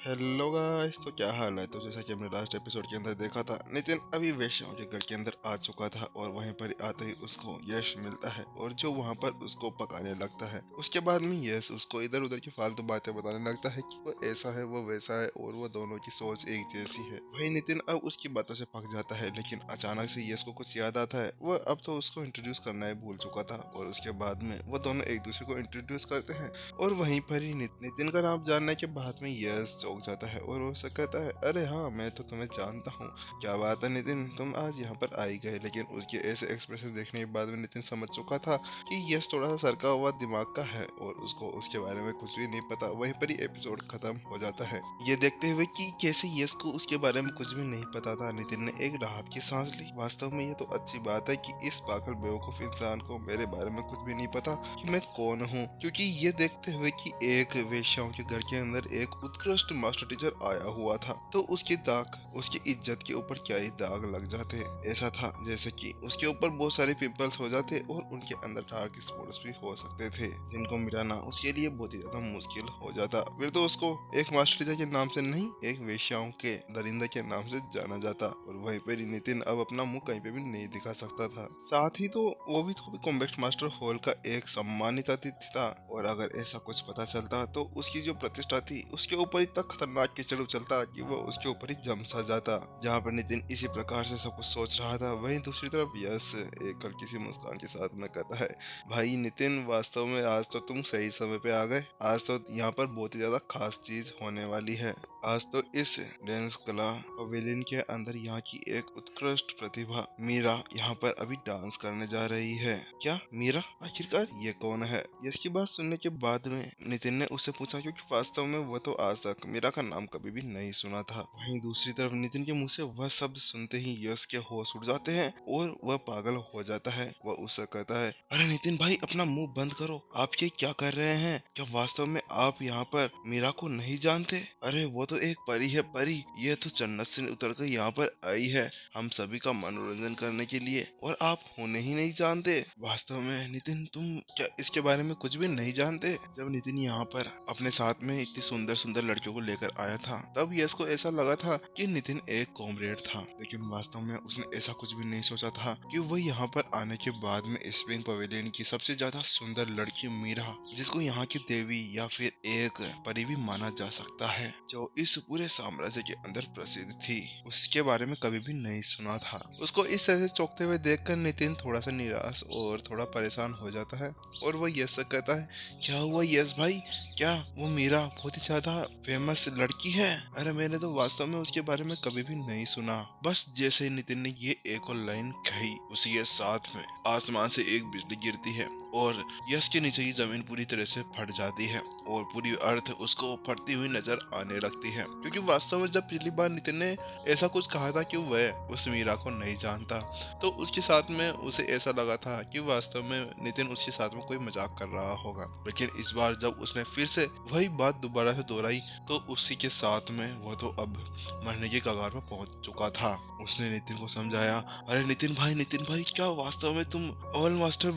Hello guys, तो क्या हाल है। तो जैसा कि हमने लास्ट एपिसोड के अंदर देखा था, नितिन अभी वेश्याओं के घर के अंदर आ चुका था और वहीं पर आते ही उसको यश मिलता है और जो वहां पर उसको पकाने लगता है। उसके बाद में यश उसको इधर उधर की फालतू बातें बताने लगता है कि वो ऐसा है, वो वैसा है और वो दोनों की सोच एक जैसी है। वही नितिन अब उसकी बातों से पक जाता है, लेकिन अचानक से यश को कुछ याद आता है। वह अब तो उसको इंट्रोड्यूस करना ही भूल चुका था और उसके बाद में वो दोनों एक दूसरे को इंट्रोड्यूस करते हैं। और वहीं पर ही नितिन का नाम जानने के बाद में यश चौंक जाता है और वो उससे कहता है, अरे हाँ, मैं तो तुम्हें जानता हूँ। क्या बात है नितिन, तुम आज यहाँ पर आ ही गए। लेकिन उसके ऐसे एक्सप्रेशन देखने के बाद में नितिन समझ चुका था कि यश थोड़ा सा सरका हुआ दिमाग का है और उसको उसके बारे में कुछ भी नहीं पता। वहीं पर ही एपिसोड खत्म हो जाता है। ये देखते हुए कि कैसे यश को उसके बारे में कुछ भी नहीं पता था, नितिन ने एक राहत की सांस ली। वास्तव में ये तो अच्छी बात है कि इस पागल बेवकूफ इंसान को मेरे बारे में कुछ भी नहीं पता कि मैं कौन हूँ, क्योंकि ये देखते हुए कि एक वेश्याओं के घर के अंदर एक उत्कृष्ट मास्टर टीचर आया हुआ था, तो उसकी दाग, उसकी इज्जत के ऊपर क्या ही दाग लग जाते। ऐसा था जैसे कि उसके ऊपर बहुत सारे पिंपल्स हो जाते और उनके अंदर डार्क स्पॉट्स भी हो सकते थे, जिनको मिटाना उसके लिए बहुत ही ज्यादा मुश्किल हो जाता। फिर तो उसको एक मास्टर टीचर के नाम से नहीं, एक वेश्याओं के दरिंदे के नाम से जाना जाता। और वहीं पर ही नितिन अब अपना मुंह कहीं पे भी नहीं दिखा सकता था। साथ ही तो वो भी तो कॉम्बैक्ट मास्टर हॉल का एक सम्मानित अतिथि था और अगर ऐसा कुछ पता चलता तो उसकी जो प्रतिष्ठा थी उसके ऊपर इतना खतरनाक कीचड़ उछलता कि वो उसके ऊपर ही जम सा जाता। जहाँ पर नितिन इसी प्रकार से सब कुछ सोच रहा था, वहीं दूसरी तरफ यश एक हल्की सी मुस्कान के साथ में कहता है, भाई नितिन, वास्तव में आज तो तुम सही समय पे आ गए। आज तो यहाँ पर बहुत ही ज्यादा खास चीज होने वाली है। आज तो इस डांस कला पवेलियन के अंदर यहाँ की एक उत्कृष्ट प्रतिभा मीरा यहाँ पर अभी डांस करने जा रही है। क्या मीरा? आखिरकार ये कौन है? इसकी बात सुनने के बाद में नितिन ने उससे पूछा, क्योंकि वास्तव में वह तो आज तक मीरा का नाम कभी भी नहीं सुना था। वहीं दूसरी तरफ नितिन के मुंह से वह शब्द सुनते ही यश के होश उड़ जाते हैं और वह पागल हो जाता है। वह उससे कहता है, अरे नितिन भाई, अपना मुंह बंद करो। आप ये क्या कर रहे हैं? क्या वास्तव में आप यहाँ पर मीरा को नहीं जानते? अरे वो तो एक परी है, परी। ये तो जन्नत से उतर कर यहाँ पर आई है हम सभी का मनोरंजन करने के लिए, और आप होने ही नहीं जानते। वास्तव में नितिन, तुम क्या इसके बारे में कुछ भी नहीं जानते? जब नितिन यहाँ पर अपने साथ में इतनी सुंदर सुंदर लड़कियों को लेकर आया था, तब यश को ऐसा लगा था कि नितिन एक कॉमरेड था, लेकिन वास्तव में उसने ऐसा कुछ भी नहीं सोचा था कि वो यहाँ पर आने के बाद में स्प्रिंग पवेलियन की सबसे ज्यादा सुंदर लड़की मीरा, जिसको यहाँ की देवी या फिर एक परी भी माना जा सकता है, जो इस पूरे साम्राज्य के अंदर प्रसिद्ध थी, उसके बारे में कभी भी नहीं सुना था। उसको इस तरह से चौंकते हुए देखकर नितिन थोड़ा सा निराश और थोड़ा परेशान हो जाता है और वो यश से कहता है, क्या हुआ यश भाई? क्या वो मीरा बहुत ही ज्यादा फेमस लड़की है? अरे मैंने तो वास्तव में उसके बारे में कभी भी नहीं सुना। बस जैसे ही नितिन ने ये एक और लाइन कही, उसी के साथ में आसमान से एक बिजली गिरती है और यश के नीचे की जमीन पूरी तरह से फट जाती है और पूरी अर्थ उसको फटती हुई नजर आने लगती है, क्योंकि वास्तव में जब पिछली बार नितिन ने ऐसा कुछ कहा था कि वह उस मीरा को नहीं जानता, तो उसके साथ में उसे ऐसा लगा था कि वास्तव में नितिन उसके साथ में कोई मजाक कर रहा होगा। लेकिन इस बार जब उसने फिर से वही बात दोबारा से दोहराई, तो उसी के साथ में वो तो अब मरने के कगार पर पहुंच चुका था। उसने नितिन को समझाया, अरे नितिन भाई, क्या वास्तव में तुम ऑल मास्टर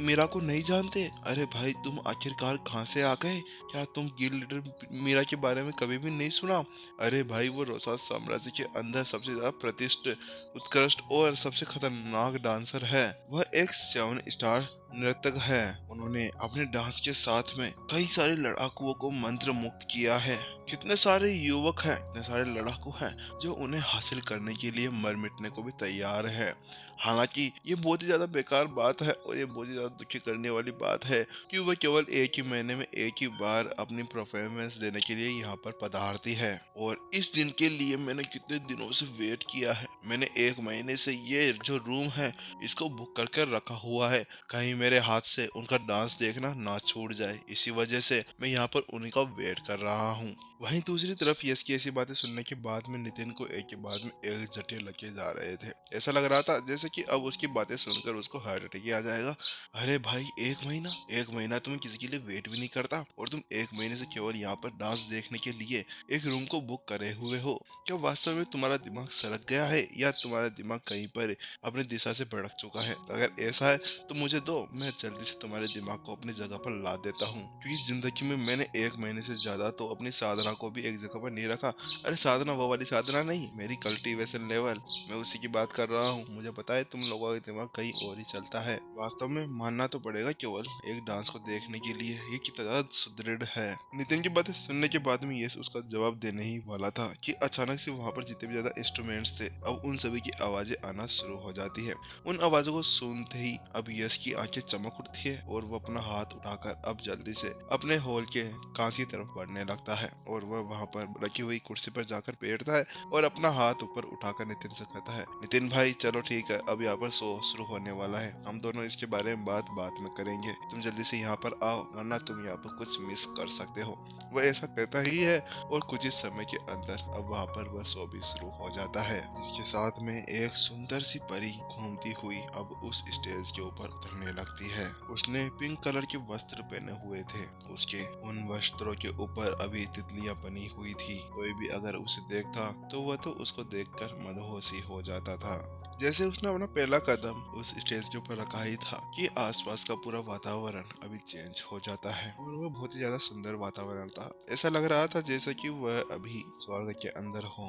मीरा को नहीं जानते? अरे भाई, तुम आखिरकार कहाँ से आ गए? क्या तुम गिल्ड लीडर मीरा के बारे में कभी भी नहीं सुना? अरे भाई, वो रोसा साम्राज्य के अंदर सबसे ज्यादा प्रतिष्ठित, उत्कृष्ट और सबसे खतरनाक डांसर है। वह एक 7 स्टार नर्तक है। उन्होंने अपने डांस के साथ में कई सारे लड़ाकुओं को मंत्र मुक्त किया है। कितने सारे युवक हैं, कितने सारे लड़ाकू हैं जो उन्हें हासिल करने के लिए मर मिटने को भी तैयार है। हालांकि ये बहुत ही ज्यादा बेकार बात है और ये बहुत ही ज्यादा दुखी करने वाली बात है कि वह केवल एक ही महीने में एक ही बार अपनी परफॉर्मेंस देने के लिए यहाँ पर पधारती है, और इस दिन के लिए मैंने कितने दिनों से वेट किया है। मैंने 1 महीने से ये जो रूम है इसको बुक करके रखा हुआ है, कहीं मेरे हाथ से उनका डांस देखना ना छूट जाए। इसी वजह से मैं यहाँ पर उन्हीं का वेट कर रहा हूँ। वहीं दूसरी तरफ यश की ऐसी बातें सुनने के बाद में नितिन को एक के बाद में एक झटके लगे जा रहे थे। ऐसा लग रहा था जैसे कि अब उसकी बातें सुनकर उसको हार्ट अटैक ही आ जाएगा। अरे भाई, 1 महीना तुम किसी के लिए वेट भी नहीं करता और तुम 1 महीने से केवल यहाँ पर डांस देखने के लिए एक रूम को बुक करे हुए हो। क्या वास्तव में तुम्हारा दिमाग सड़क गया है या तुम्हारा दिमाग कहीं पर अपनी दिशा से भटक चुका है? अगर ऐसा है तो मुझे दो, मैं जल्दी से तुम्हारे दिमाग को अपनी जगह पर ला देता हूँ, क्योंकि जिंदगी में मैंने 1 महीने से ज्यादा तो अपनी साधना साधना को भी एक जगह पर नहीं रखा। अरे साधना वो वाली साधना नहीं, मेरी कल्टीवेशन लेवल, मैं उसी की बात कर रहा हूँ। मुझे पता है तुम लोगों का दिमाग कहीं और ही चलता है। वास्तव में मानना तो पड़ेगा, केवल एक डांस को देखने के लिए ये कितना ज्यादा सुदृढ़ है। नितिन की बातें सुनने के बाद में यश उसका जवाब देने ही वाला था कि अचानक से वहां पर जितने भी ज्यादा इंस्ट्रूमेंट्स थे, अब उन सभी की आवाजें आना शुरू हो जाती है। उन आवाजों को सुनते ही अब यश की आंखें चमक उठती है और वो अपना हाथ उठाकर अब जल्दी से अपने हॉल के कांच की तरफ बढ़ने लगता है और वह वहां पर रखी हुई कुर्सी पर जाकर बैठता है और अपना हाथ ऊपर उठाकर नितिन से कहता है, नितिन भाई चलो ठीक है, अब यहाँ पर शो शुरू होने वाला है, हम दोनों इसके बारे में बात में करेंगे, तुम जल्दी से यहाँ पर आओ वरना तुम यहाँ पर कुछ मिस कर सकते हो। वह ऐसा कहता ही है और कुछ ही समय के अंदर अब वहाँ पर वह शो भी शुरू हो जाता है, जिसके साथ में एक सुंदर सी परी घूमती हुई अब उस स्टेज के ऊपर उतरने लगती है। उसने पिंक कलर के वस्त्र पहने हुए थे, उसके उन वस्त्रों के ऊपर अभी तितलियां बनी हुई थी। कोई भी अगर उसे देखता तो वह तो उसको देखकर मदहोश ही हो जाता था। जैसे उसने अपना पहला कदम उस स्टेज के ऊपर रखा ही था कि आसपास का पूरा वातावरण अभी चेंज हो जाता है और वह बहुत ही ज्यादा सुंदर वातावरण था। ऐसा लग रहा था जैसे कि वह अभी स्वर्ग के अंदर हो।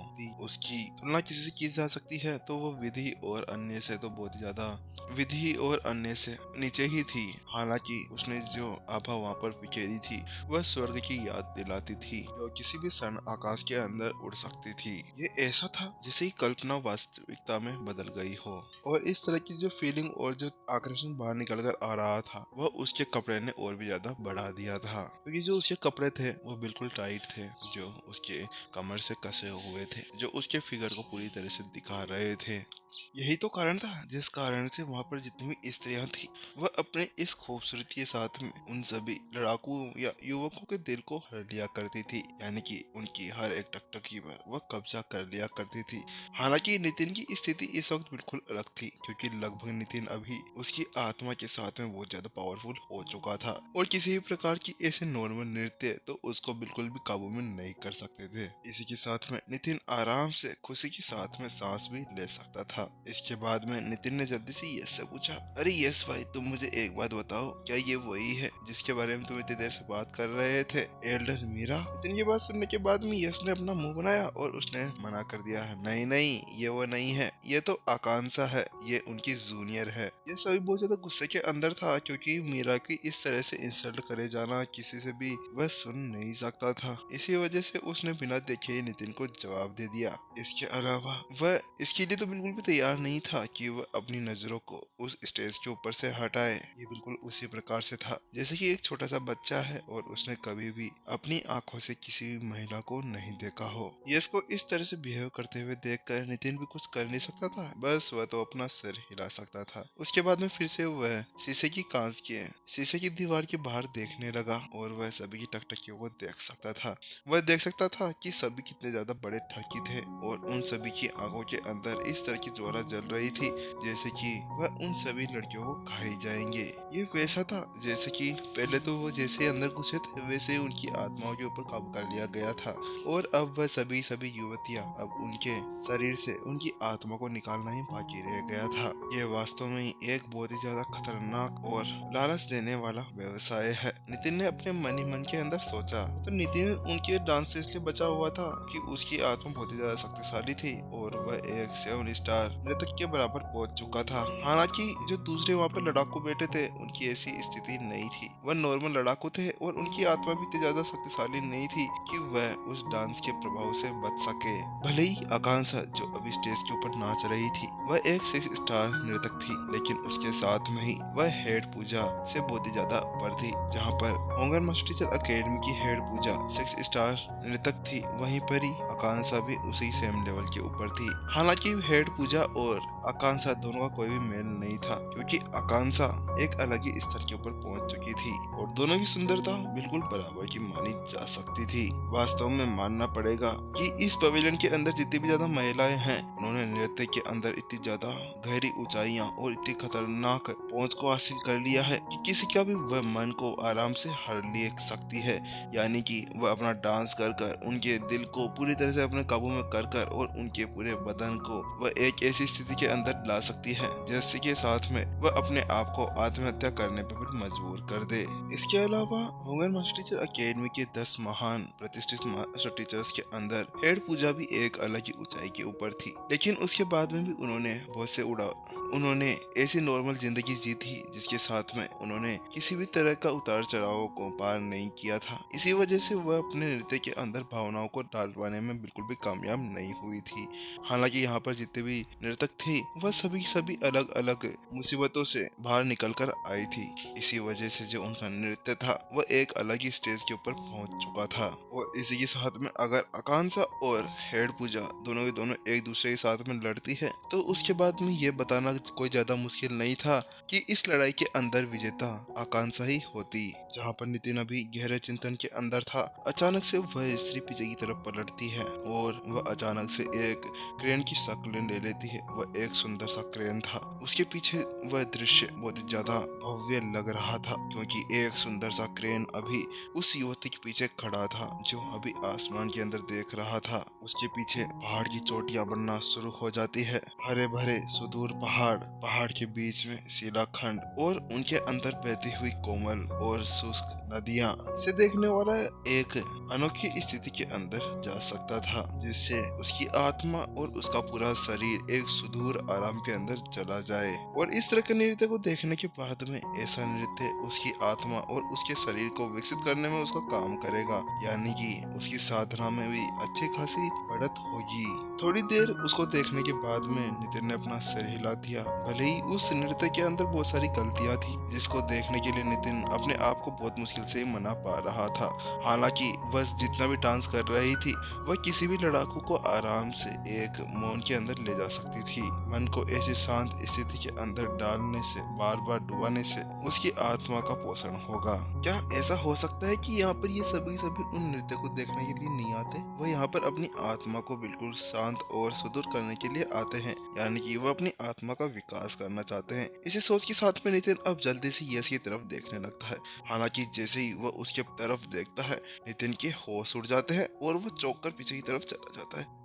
उसकी तुलना किसी से की जा सकती है तो वो विधि और अन्य से तो बहुत ही ज्यादा विधि और अन्य से नीचे ही थी। हालांकि उसने जो आभा वहाँ पर बिखेरी थी वह स्वर्ग की याद दिलाती थी, जो किसी भी क्षण आकाश के अंदर उड़ सकती थी। ये ऐसा था जैसे ही कल्पना वास्तविकता में बदल गई हो और इस तरह की जो फीलिंग और जो आकर्षण बाहर निकल कर आ रहा था वह उसके कपड़े ने और भी ज्यादा बढ़ा दिया था, क्योंकि जो उसके कपड़े थे वो बिल्कुल टाइट थे, जो उसके कमर से कसे हुए थे, जो उसके फिगर को पूरी तरह से दिखा रहे थे। यही तो कारण था जिस कारण से वहां पर जितनी भी स्त्रियां थी वह अपने इस खूबसूरती के साथ में उन सभी लड़ाकुओं या युवकों के दिल को हर लिया करती थी, यानी कि उनकी हर एक टकटकी पर वह कब्जा कर लिया करती थी। हालांकि नितिन की स्थिति इस वक्त बिल्कुल अलग थी, क्योंकि लगभग नितिन अभी उसकी आत्मा के साथ में बहुत ज्यादा पावरफुल हो चुका था और किसी भी प्रकार की ऐसे नॉर्मल नृत्य तो उसको बिल्कुल भी काबू में नहीं कर सकते थे। इसी के साथ में नितिन आराम से खुशी के साथ में सांस भी ले सकता था। इसके बाद में नितिन ने जल्दी से यश से पूछा, अरे यश भाई तुम मुझे एक बात बताओ, क्या ये वही है जिसके बारे में तुम इतनी देर से बात कर रहे थे, एल्डर मीरा? नितिन ये बात सुनने के बाद में यश ने अपना मुंह बनाया और उसने मना कर दिया, नहीं नहीं ये वो नहीं है, ये तो आकांक्षा है, ये उनकी जूनियर है। ये सभी बहुत ज्यादा गुस्से के अंदर था, क्योंकि मीरा की इस तरह से इंसल्ट करे जाना किसी से भी वह सुन नहीं सकता था। इसी वजह से उसने बिना देखे ही नितिन को जवाब दे दिया। इसके अलावा वह इसके लिए तो बिल्कुल भी तैयार नहीं था कि वह अपनी नजरों को उस स्टेज के ऊपर से हटाए। ये बिल्कुल उसी प्रकार से था जैसे कि एक छोटा सा बच्चा है और उसने कभी भी अपनी आंखों से किसी भी महिला को नहीं देखा हो। यश को इस तरह से बिहेव करते हुए देखकर नितिन भी कुछ कर नहीं सकता था, बस वह तो अपना सिर हिला सकता था। उसके बाद में फिर से वह शीशे की दीवार के बाहर देखने लगा और वह सभी की टकटकियों को देख सकता था। वह देख सकता था कि सभी कितने ज्यादा बड़े ठरकी थे और उन सभी की आंखों के अंदर इस तरह की ज्वाला जल रही थी जैसे कि वह उन सभी लड़कियों को खा ही जाएंगे। ये वैसा था जैसे कि पहले तो वो जैसे अंदर घुसे थे वैसे ही उनकी आत्माओं के ऊपर काबू कर लिया गया था और अब वह सभी युवतियां अब उनके शरीर से उनकी आत्मा को निकालना ही बाकी रह गया था। यह वास्तव में एक बहुत ही ज्यादा खतरनाक और लालच देने वाला व्यवसाय है, नितिन ने अपने मन ही मन के अंदर सोचा। तो नितिन उनके डांस से इसलिए बचा हुआ था कि उसकी आत्मा बहुत ही ज्यादा शक्तिशाली थी और वह एक 7 स्टार नृतक के बराबर पहुंच चुका था। हालांकि जो दूसरे वहाँ पर लड़ाकू बैठे थे उनकी ऐसी स्थिति नहीं थी, वह नॉर्मल लड़ाकू थे और उनकी आत्मा भी इतनी ज्यादा शक्तिशाली नहीं थी कि वह उस डांस के प्रभाव से बच सके। भले ही आकांक्षा जो अभी स्टेज के ऊपर नाच रही थी वह एक 6 स्टार नृतक थी, लेकिन उसके साथ में ही वह हेड पूजा से बहुत ही ज्यादा ऊपर थी। जहाँ पर होंगर मास्टर टीचर अकेडमी की हेड पूजा 6 स्टार नृतक थी, वहीं पर ही आकांक्षा भी उसी सेम लेवल के ऊपर थी। हालांकि हेड पूजा और आकांक्षा दोनों का कोई भी मेल नहीं था, क्योंकि आकांक्षा एक अलग ही स्तर के ऊपर पहुंच चुकी थी और दोनों की सुंदरता बिल्कुल बराबर की मानी जा सकती थी। वास्तव में मानना पड़ेगा कि इस पवेलियन के अंदर जितनी भी ज्यादा महिलाएं हैं उन्होंने नृत्य के अंदर अंदर इतनी ज्यादा गहरी ऊंचाइयां और इतनी खतरनाक पहुंच को हासिल कर लिया है कि किसी का भी वह मन को आराम से हर ले सकती है। यानी कि वह अपना डांस कर कर उनके दिल को पूरी तरह से अपने काबू में कर कर और उनके पूरे बदन को वह एक ऐसी स्थिति के अंदर ला सकती है जैसे के साथ में वह अपने आप को आत्महत्या करने पर भी मजबूर कर दे। इसके अलावा होगन मास्टर टीचर अकेडमी के 10 महान प्रतिष्ठित मास्टर टीचर्स के अंदर हेड पूजा भी एक अलग ही ऊंचाई के ऊपर थी, लेकिन उसके बाद में भी उन्होंने ऐसी नॉर्मल जिंदगी जी थी जिसके साथ में उन्होंने किसी भी तरह का उतार चढ़ाव को पार नहीं किया था। इसी वजह से वह अपने नृत्य के अंदर भावनाओं को डाल पाने में बिल्कुल भी कामयाब नहीं हुई थी। हालांकि यहाँ पर जितने भी नर्तक थे वह सभी अलग अलग मुसीबतों से बाहर निकल कर आई थी। इसी वजह से जो उनका नृत्य था वह एक अलग ही स्टेज के ऊपर पहुंच चुका था। और इसी के साथ में अगर आकांक्षा और हेड पूजा दोनों के दोनों एक दूसरे के साथ में लड़ती है तो उसके बाद में ये बताना कोई ज्यादा मुश्किल नहीं था कि इस लड़ाई के अंदर विजेता आकांक्षा ही होती। जहाँ पर नितिन अभी गहरे चिंतन के अंदर था, अचानक से वह स्त्री पीछे की तरफ पलटती है और वह अचानक से एक क्रेन की शक्ल ले लेती है। वह एक सुंदर सा क्रेन था। उसके पीछे वह दृश्य बहुत ही ज्यादा भव्य लग रहा था क्योंकि एक सुंदर सा क्रेन अभी उस युवती के पीछे खड़ा था जो अभी आसमान के अंदर देख रहा था। उसके पीछे पहाड़ की चोटियां बनना शुरू हो जाती है, हरे भरे सुदूर पहाड़, पहाड़ के बीच में शिलाखंड और उनके अंदर बहती हुई कोमल और शुष्क नदियां से देखने वाला एक अनोखी स्थिति के अंदर जा सकता था जिससे उसकी आत्मा और उसका पूरा शरीर एक सुदूर आराम के अंदर चला जाए। और इस तरह के नृत्य को देखने के बाद में ऐसा नृत्य उसकी आत्मा और उसके शरीर को विकसित करने में उसका काम करेगा, यानी कि उसकी साधना में भी अच्छी खासी बढ़त होगी। थोड़ी देर उसको देखने के बाद में नितिन ने अपना सिर हिला दिया। भले ही उस नृत्य के अंदर बहुत सारी गलतियां थी जिसको देखने के लिए नितिन अपने आप को बहुत मुश्किल से मना पा रहा था। हालांकि वह जितना भी डांस कर रही थी वह किसी भी लड़ाकू को आराम से एक मौन के अंदर ले जा सकती थी। मन को ऐसी शांत स्थिति के अंदर डालने से, बार बार डुबाने से उसकी आत्मा का पोषण होगा। क्या ऐसा हो सकता है कि यहाँ पर ये सभी उन नृत्य को देखने के लिए नहीं आते, वह यहाँ पर अपनी आत्मा को बिल्कुल शांत और सुदूर करने के लिए आते हैं, यानी कि वह अपनी आत्मा का विकास करना चाहते हैं। इसी सोच के साथ में नितिन अब जल्दी से यश की तरफ देखने लगता है। हालांकि जैसे ही वह उसके तरफ देखता है नितिन के होश उड़ जाते हैं और वह चौंक कर पीछे की तरफ चला जाता है।